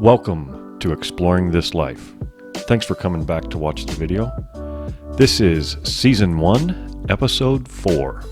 Welcome to Exploring This Life. Thanks for coming back to watch the video. This is Season 1, Episode 4.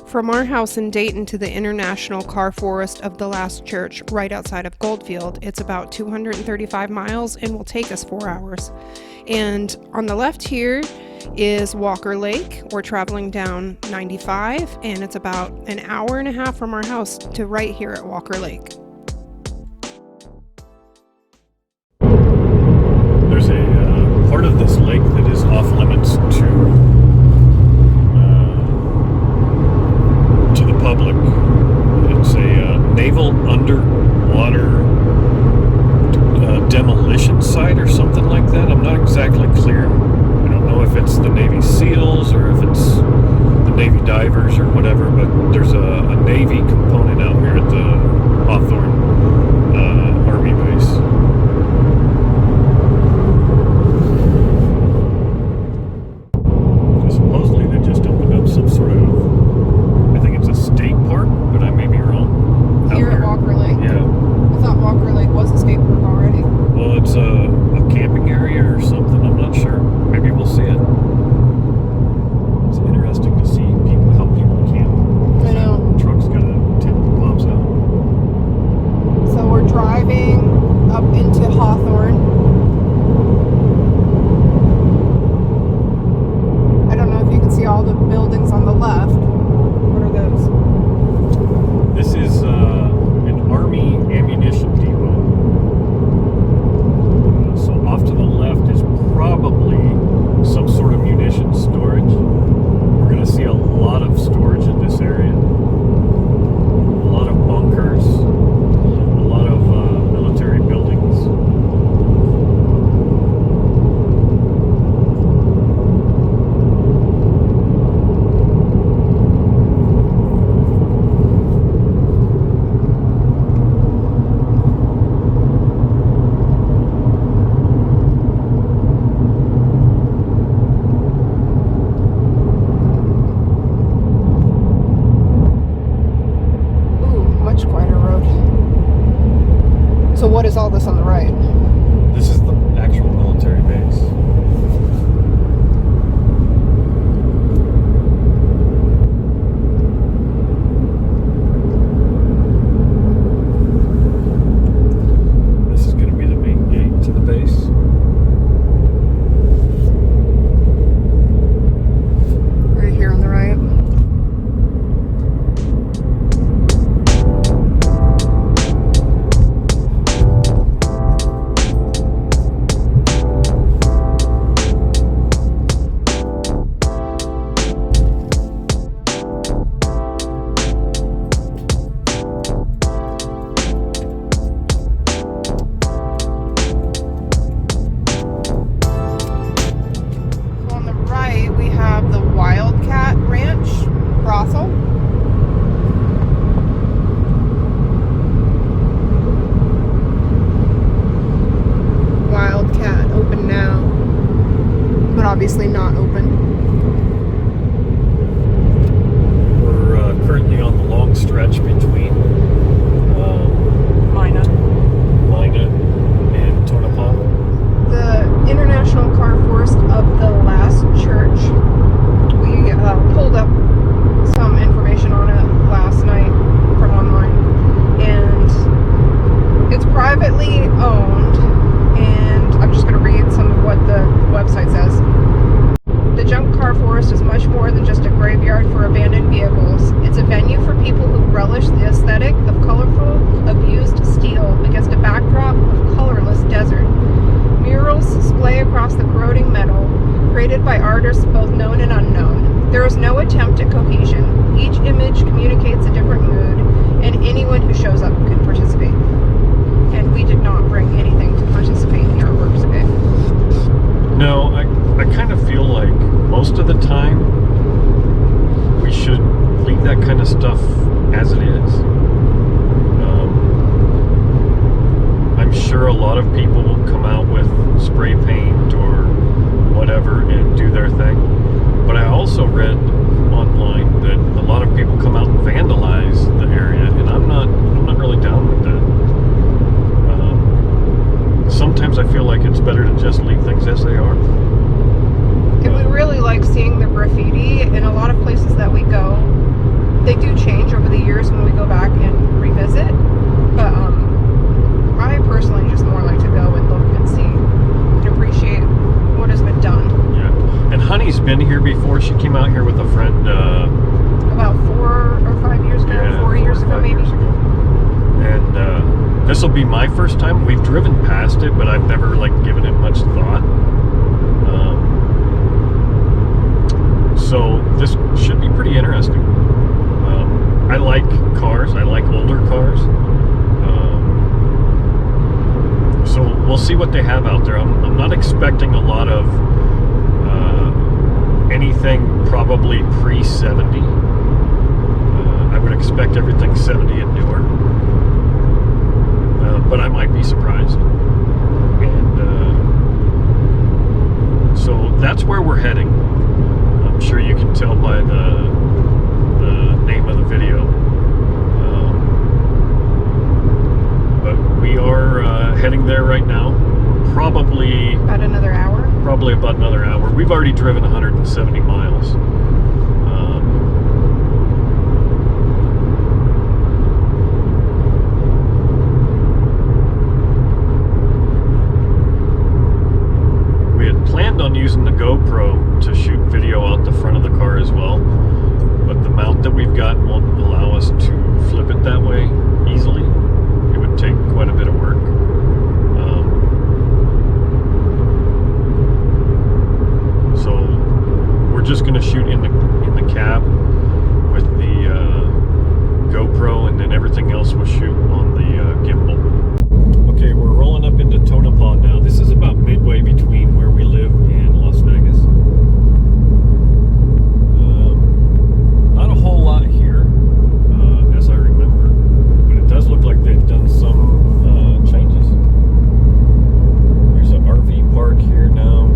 From our house in Dayton to the International Car Forrest of the Last Church right outside of Goldfield, it's about 235 miles and will take us 4 hours. And on the left here is Walker Lake. We're traveling down 95 and it's about an hour and a half from our house to right here at Walker Lake. There's a part of this lake that is off limits to the public. It's a naval underwater demolition site or something like that. I'm not exactly clear. I don't know if it's the Navy SEALs or if it's the Navy divers or whatever, but there's a Navy component out here at the Hawthorne Army base. Supposedly they just opened up some sort of, state park, but I may be wrong. Here at Walker Lake? Yeah. I thought Walker Lake was a state park already. Well, it's a camping area or something. I'm not sure. Maybe we'll see it. It's interesting to see how people camp. I know. The truck's got a tent that pops out. So we're driving up into Hawthorne. I don't know if you can see all the buildings on the left. What are those? This is an Army ammunition depot. So off to the left is probably some sort of munition storage. We're going to see a lot of storage in this area. A lot of bunkers. A lot of military buildings. So what is all this on the right? This is the actual military base. This is going to be the main gate to the base. Right here on the right. Obviously not open. We're currently on the long stretch between Mina and Tonopah. The International Car Forrest of the Last Church. We pulled up some information on it last night from online, and it's privately owned, and I'm just going to read some of what the website says. The Junk Car Forrest is much more than just a graveyard for abandoned vehicles. It's a venue for people who relish the aesthetic of colorful, abused steel against a backdrop of colorless desert. Murals splay across the corroding metal, created by artists both known and unknown. There is no attempt at cohesion. Each image communicates a different mood, and anyone who shows up can participate. And we did not bring anything to participate in the artwork today. No, I the time, we should leave that kind of stuff as it is. I'm sure a lot of people will come out with spray paint or whatever and do their thing. But I also read online that a lot of people come out and vandalize the area, and I'm not really down with that. Sometimes I feel like it's better to just leave things as they are. And we really like seeing the graffiti in a lot of places that we go. They do change over the years when we go back and revisit. But I personally just more like to go and look and see and appreciate what has been done. Yeah. And Honey's been here before. She came out here with a friend. About 4 or 5 years ago. Yeah, 4 years ago, maybe. And this will be my first time. We've driven past it, but I've never given it much thought. So this should be pretty interesting. I like cars. I like older cars. So we'll see what they have out there. I'm not expecting a lot of anything probably pre-70. I would expect everything 70 and newer. But I might be surprised. And so that's where we're heading. I'm sure you can tell by the name of the video. But we are heading there right now. We're probably About another hour. Probably about another hour. We've already driven 170 miles. We had planned on using the GoPro to shoot video out the front of the car as well, but the mount that we've got won't allow us to flip it that way easily. It would take quite a bit of work. So we're just going to shoot in the cab with the GoPro, and then everything else we'll shoot on the gimbal. Okay, we're rolling up into Tonopah now. This is about midway between where we live and Las Vegas. Not a whole lot here, as I remember, but it does look like they've done some changes. There's an RV park here now.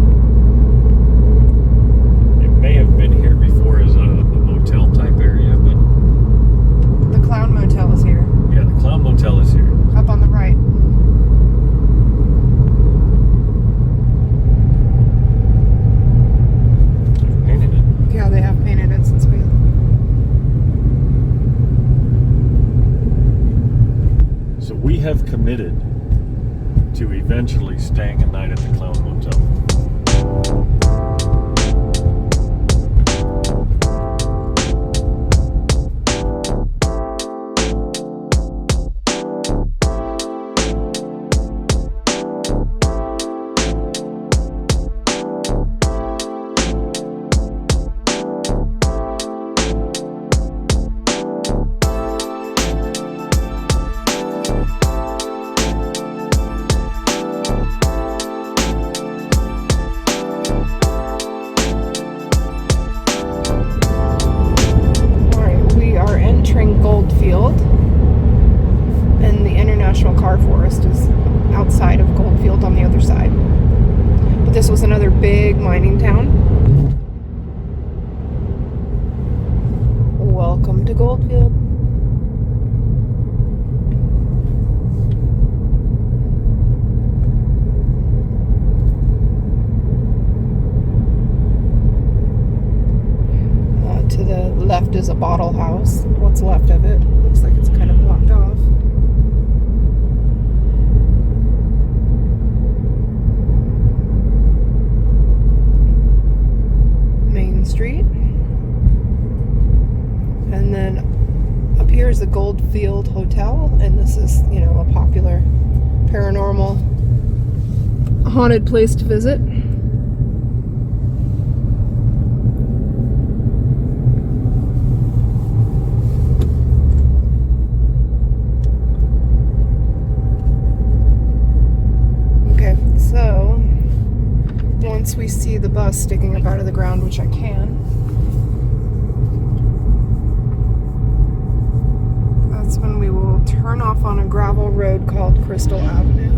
It may have been here before as a motel type area, but The Clown Motel is here. yeah, the Clown Motel is here. Up on the right. They've painted it. Yeah, they have painted it since we... So we have committed to eventually staying a night at the Clown Motel. Goldfield, and the International Car Forrest is outside of Goldfield on the other side. But this was another big mining town. Welcome to Goldfield. To the left is a bottle house. What's left of it? Looks like it's kind of blocked off. Main Street. And then up here is the Goldfield Hotel, and this is, you know, a popular paranormal haunted place to visit. Once unless we see the bus sticking up out of the ground, which I can. That's when we will turn off on a gravel road called Crystal Avenue.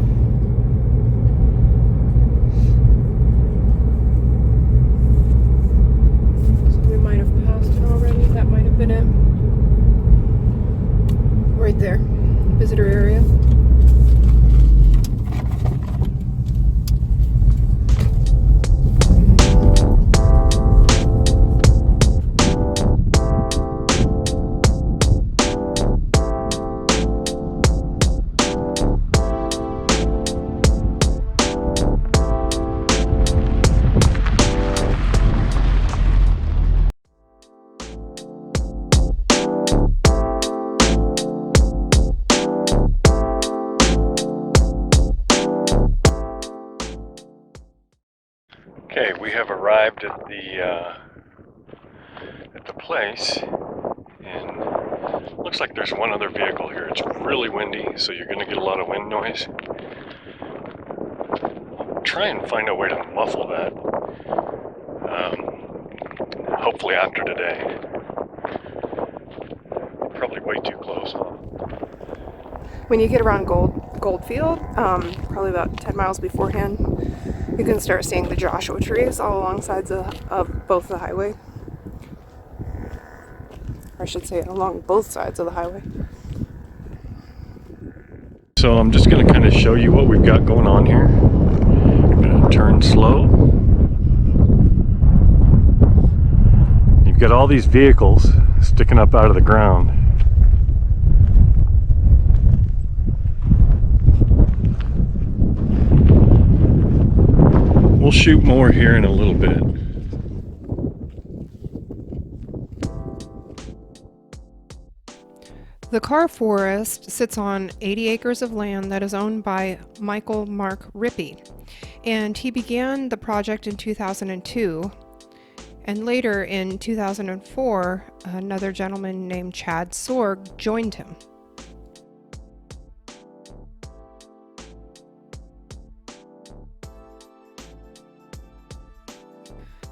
So we might have passed it already. That might have been it. Right there, visitor area. Okay, we have arrived at the place, and looks like there's one other vehicle here. It's really windy, so you're going to get a lot of wind noise. I'll try and find a way to muffle that. Hopefully after today. Probably way too close. When you get around Goldfield, probably about 10 miles beforehand, you can start seeing the Joshua trees all along sides of both the highway. Or I should say along both sides of the highway. So I'm just going to kind of show you what we've got going on here. I'm going to turn slow. You've got all these vehicles sticking up out of the ground. We'll shoot more here in a little bit. The Car Forest sits on 80 acres of land that is owned by Michael Mark Rippey, and he began the project in 2002, and later in 2004, another gentleman named Chad Sorg joined him.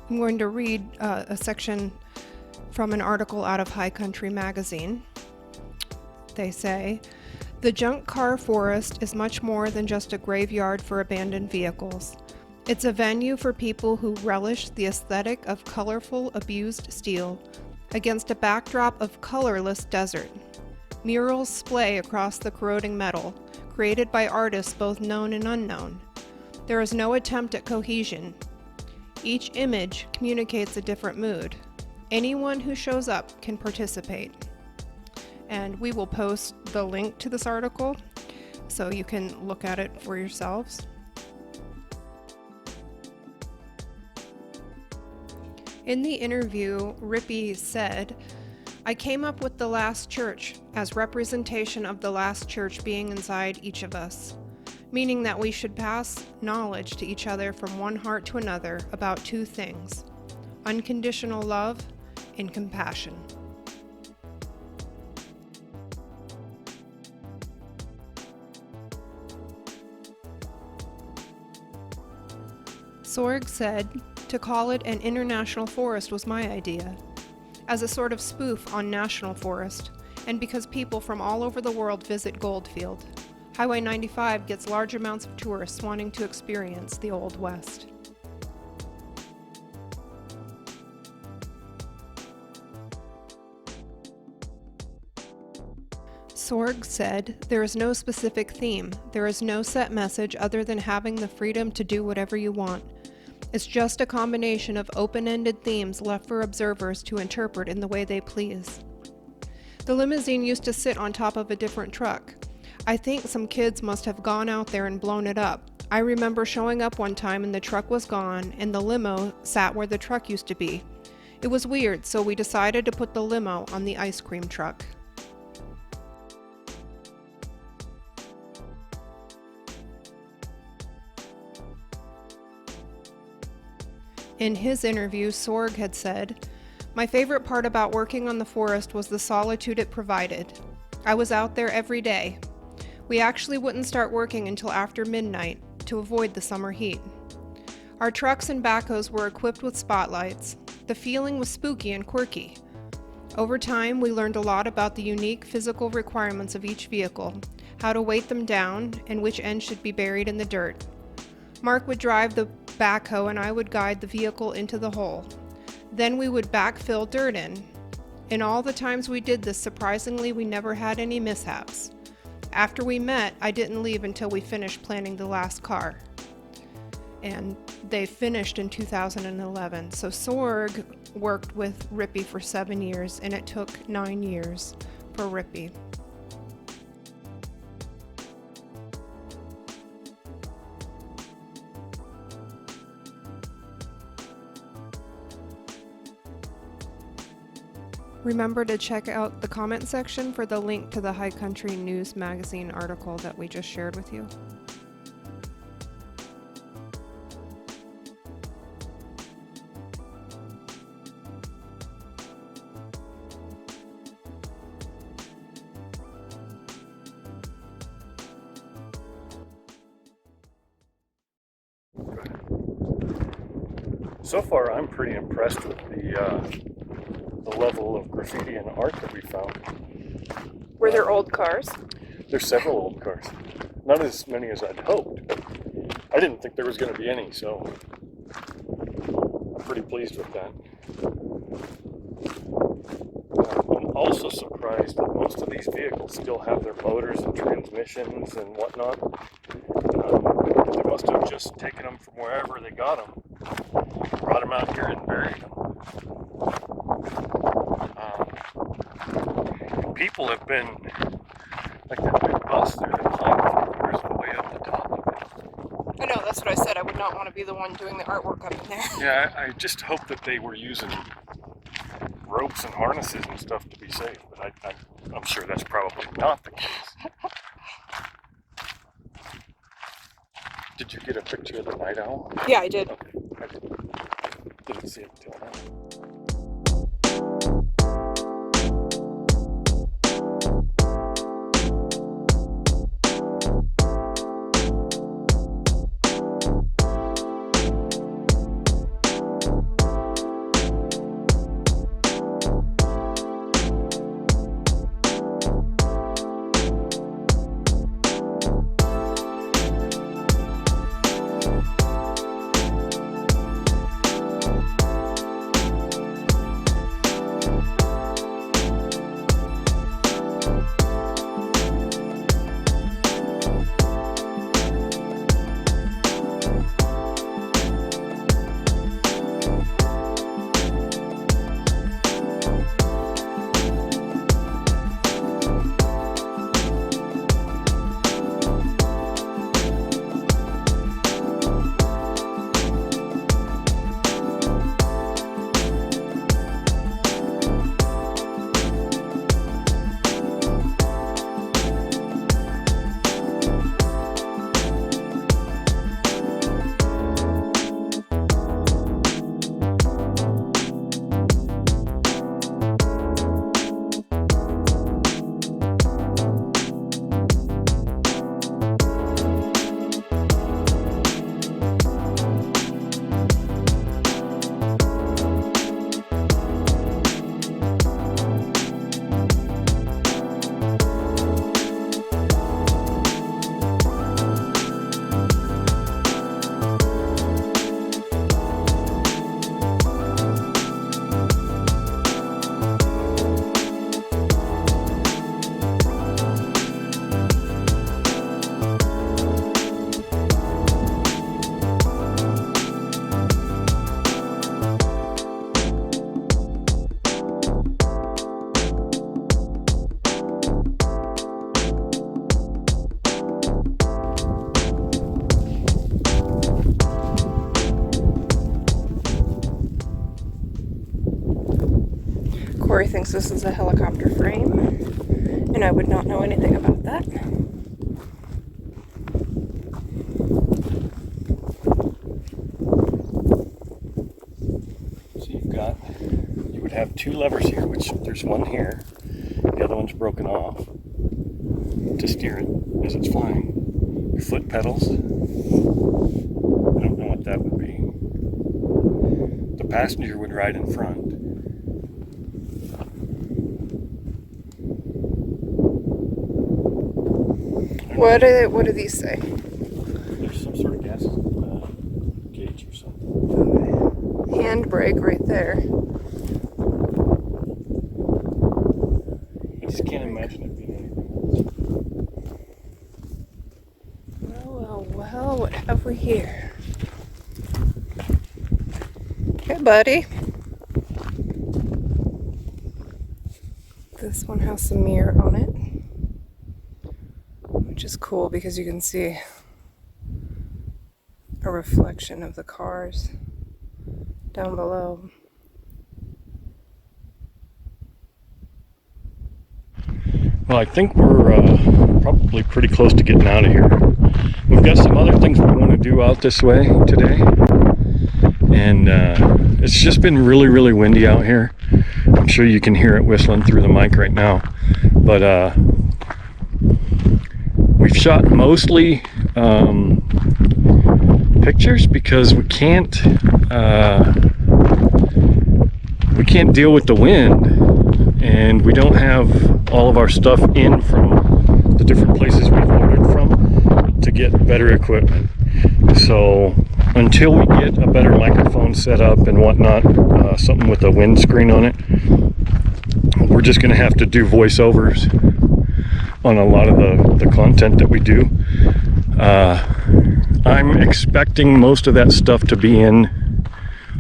I'm going to read a section from an article out of High Country magazine. They say, "The junk car forest is much more than just a graveyard for abandoned vehicles. It's a venue for people who relish the aesthetic of colorful, abused steel against a backdrop of colorless desert. Murals splay across the corroding metal, created by artists both known and unknown. There is no attempt at cohesion. Each image communicates a different mood. Anyone who shows up can participate." And we will post the link to this article so you can look at it for yourselves. In the interview, Rippey said, "I came up with the last church as representation of the last church being inside each of us, meaning that we should pass knowledge to each other from one heart to another about two things: unconditional love and compassion." Sorg said, "To call it an international forest was my idea, as a sort of spoof on national forest, and because people from all over the world visit Goldfield. Highway 95 gets large amounts of tourists wanting to experience the Old West." Sorg said, "There is no specific theme. There is no set message other than having the freedom to do whatever you want. It's just a combination of open-ended themes left for observers to interpret in the way they please. The limousine used to sit on top of a different truck. I think some kids must have gone out there and blown it up. I remember showing up one time and the truck was gone and the limo sat where the truck used to be. It was weird, so we decided to put the limo on the ice cream truck." In his interview, Sorg had said, "My favorite part about working on the forest was the solitude it provided. I was out there every day. We actually wouldn't start working until after midnight to avoid the summer heat. Our trucks and backhoes were equipped with spotlights. The feeling was spooky and quirky. Over time, we learned a lot about the unique physical requirements of each vehicle, how to weight them down, and which end should be buried in the dirt. Mark would drive the backhoe and I would guide the vehicle into the hole. Then we would backfill dirt in. In all the times we did this, surprisingly, we never had any mishaps. After we met, I didn't leave until we finished planning the last car. And they finished in 2011. So Sorg worked with Rippy for 7 years, and it took 9 years for Rippy. Remember to check out the comment section for the link to the High Country News Magazine article that we just shared with you. So far, I'm pretty impressed with the level of graffiti and art that we found. Were there old cars? There's several old cars. Not as many as I'd hoped, but I didn't think there was going to be any, so I'm pretty pleased with that. I'm also surprised that most of these vehicles still have their motors and transmissions and whatnot. They must have just taken them from wherever they got them, brought them out here and buried them. People have been, like that big bus there that climbed 3 quarters of the way up the top of it. I know, that's what I said. I would not want to be the one doing the artwork up in there. Yeah, I just hope that they were using ropes and harnesses and stuff to be safe, but I'm sure that's probably not the case. Did you get a picture of the night owl? Yeah, I did. Okay, I didn't see it until now. Corey thinks this is a helicopter frame, and I would not know anything about that. So you would have 2 levers here, which there's one here, the other one's broken off, to steer it as it's flying. Your foot pedals, I don't know what that would be. The passenger would ride in front. What do these say? There's some sort of gas gauge or something. Handbrake right there. I just can't imagine it being anything else. Well, what have we here? Hey, buddy. This one has some mirror on it, which is cool because you can see a reflection of the cars down below. Well, I think we're probably pretty close to getting out of here. We've got some other things we want to do out this way today. And it's just been really, really windy out here. I'm sure you can hear it whistling through the mic right now. But we've shot mostly pictures because we can't deal with the wind. And we don't have all of our stuff in from the different places we've ordered from to get better equipment. So until we get a better microphone set up and whatnot, something with a windscreen on it, we're just going to have to do voiceovers on a lot of the content that we do. I'm expecting most of that stuff to be in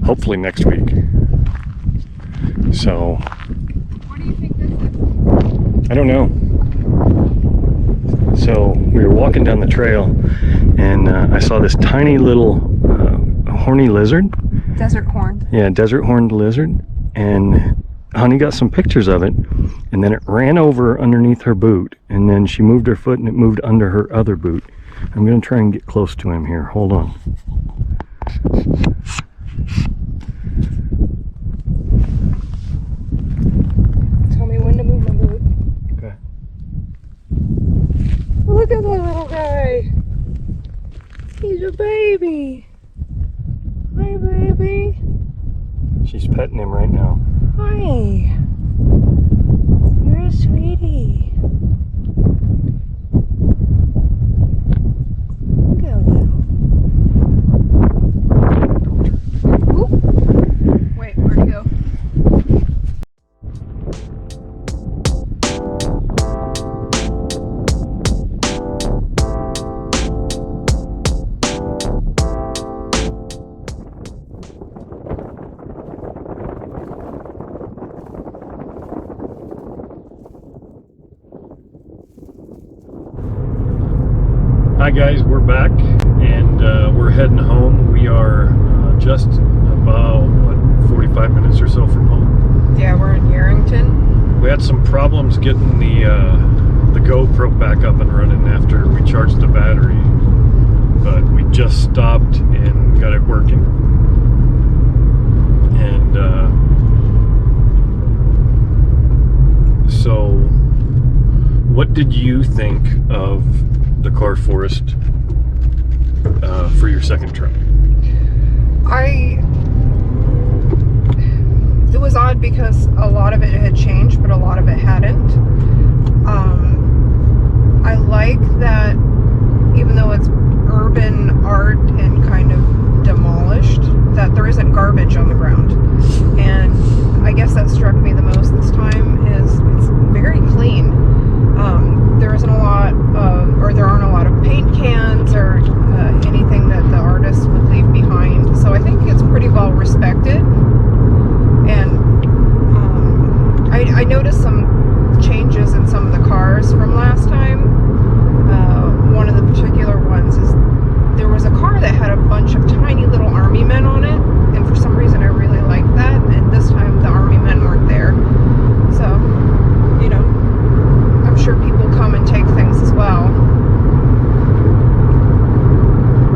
hopefully next week. So What do you think this is? I don't know. So we were walking down the trail and I saw this tiny little horny lizard. Desert horn. Yeah, desert horned lizard. And Honey got some pictures of it, and then it ran over underneath her boot, and then she moved her foot and it moved under her other boot. I'm going to try and get close to him here. Hold on. Tell me when to move my boot. Okay. Look at that little guy. He's a baby. Hi, baby. She's petting him right now. Hi. You're a sweetie. Go. Oop. Wait, where'd he go? Hi guys, we're back and we're heading home. We are just about, what, 45 minutes or so from home. Yeah, we're in Yarrington. We had some problems getting the GoPro back up and running after we charged the battery, but we just stopped and got it working. And so what did you think of the Car Forrest for your second trip? It was odd because a lot of it had changed, but a lot of it hadn't. I like that even though it's urban art and kind of demolished, that there isn't garbage on the ground. And I guess that struck me the most this time is it's very clean. There isn't a lot of, or there aren't a lot of paint cans or anything that the artist would leave behind. So I think it's pretty well respected. And I noticed some changes in some of the cars from last time. One of the particular ones is there was a car that had a bunch of tiny little army men on it, and for some reason I really liked that, and this time the army men weren't there. So, you know, I'm sure people come and take things as well.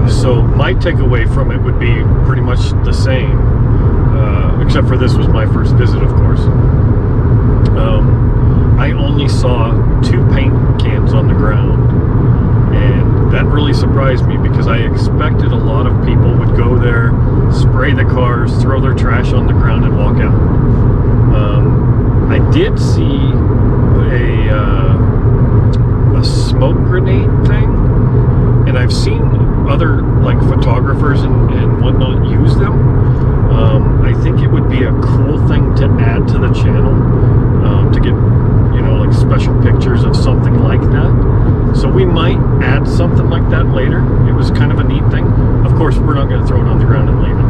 So my takeaway from it would be pretty much the same, except for this was my first visit, of course. I only saw 2 paint cans on the ground, and that really surprised me because I expected a lot of people would go there, spray the cars, throw their trash on the ground, and walk out. I did see a smoke grenade thing, and I've seen other like photographers and whatnot use them. I think it would be a cool thing to add to the channel, to get, you know, like special pictures of something like that. So we might add something like that later. It was kind of a neat thing. Of course, we're not going to throw it on the ground and leave it.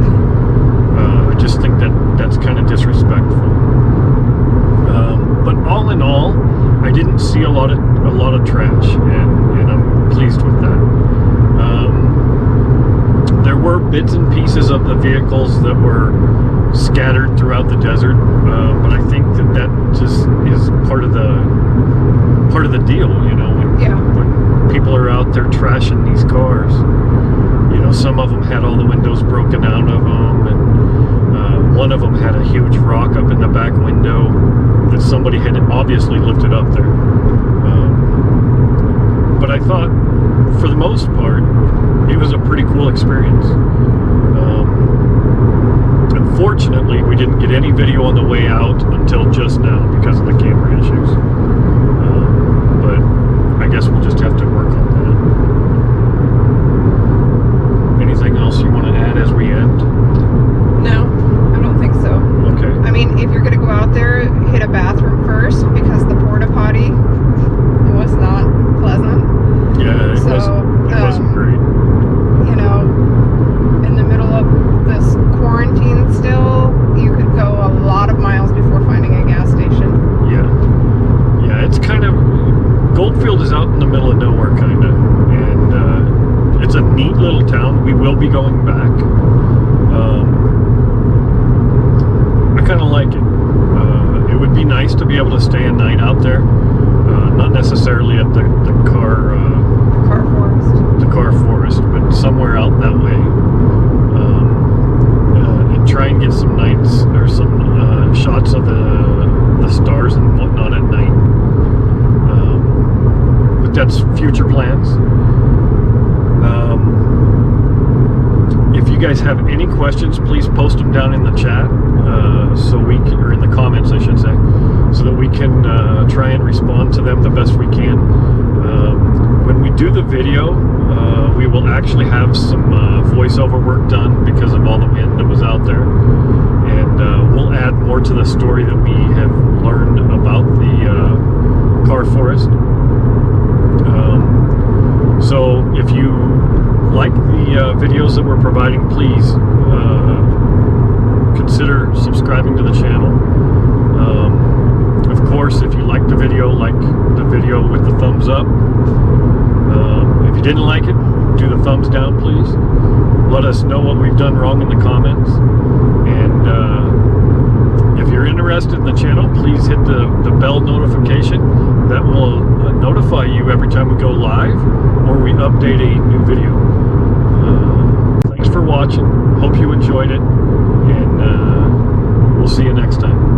I just think that that's kind of disrespectful. But all in all, I didn't see a lot of trash, and I'm pleased with that. There were bits and pieces of the vehicles that were scattered throughout the desert, but I think that just is part of the deal, you know. When people are out there trashing these cars, you know, some of them had all the windows broken out of them, and one of them had a huge rock up in the back window that somebody had obviously lifted up there. But I thought, for the most part, it was a pretty cool experience. Unfortunately, we didn't get any video on the way out until just now because of the camera issues. But I guess we'll just have to work on that. Anything else you want to add as we end? No, I don't think so. Okay. I mean, if you're going to go out there, hit a bathroom first, because the porta potty was not pleasant. Yeah, it wasn't great. You know, in the middle of this quarantine still, you could go a lot of miles before finding a gas station. Yeah, it's kind of, Goldfield is out in the middle of nowhere, kind of, and it's a neat little town. We will be going back. I kind of like it. It would be nice to be able to stay a night out there, not necessarily at the car forest, but somewhere out that way, and try and get some nights or some shots of the stars and whatnot at night. But that's future plans. If you guys have any questions, please post them down in the chat, or in the comments, I should say, so that we can try and respond to them the best we can. When we do the video, we will actually have some voiceover work done because of all the wind that was out there, and we'll add more to the story that we have learned about the Car Forrest. So if you like the videos that we're providing, please consider subscribing to the channel. Of course, if you like the video with the thumbs up. If you didn't like it, do the thumbs down, please. Let us know what we've done wrong in the comments. And if you're interested in the channel, please hit the bell notification. That will notify you every time we go live or we update a new video. Thanks for watching. Hope you enjoyed it, and we'll see you next time.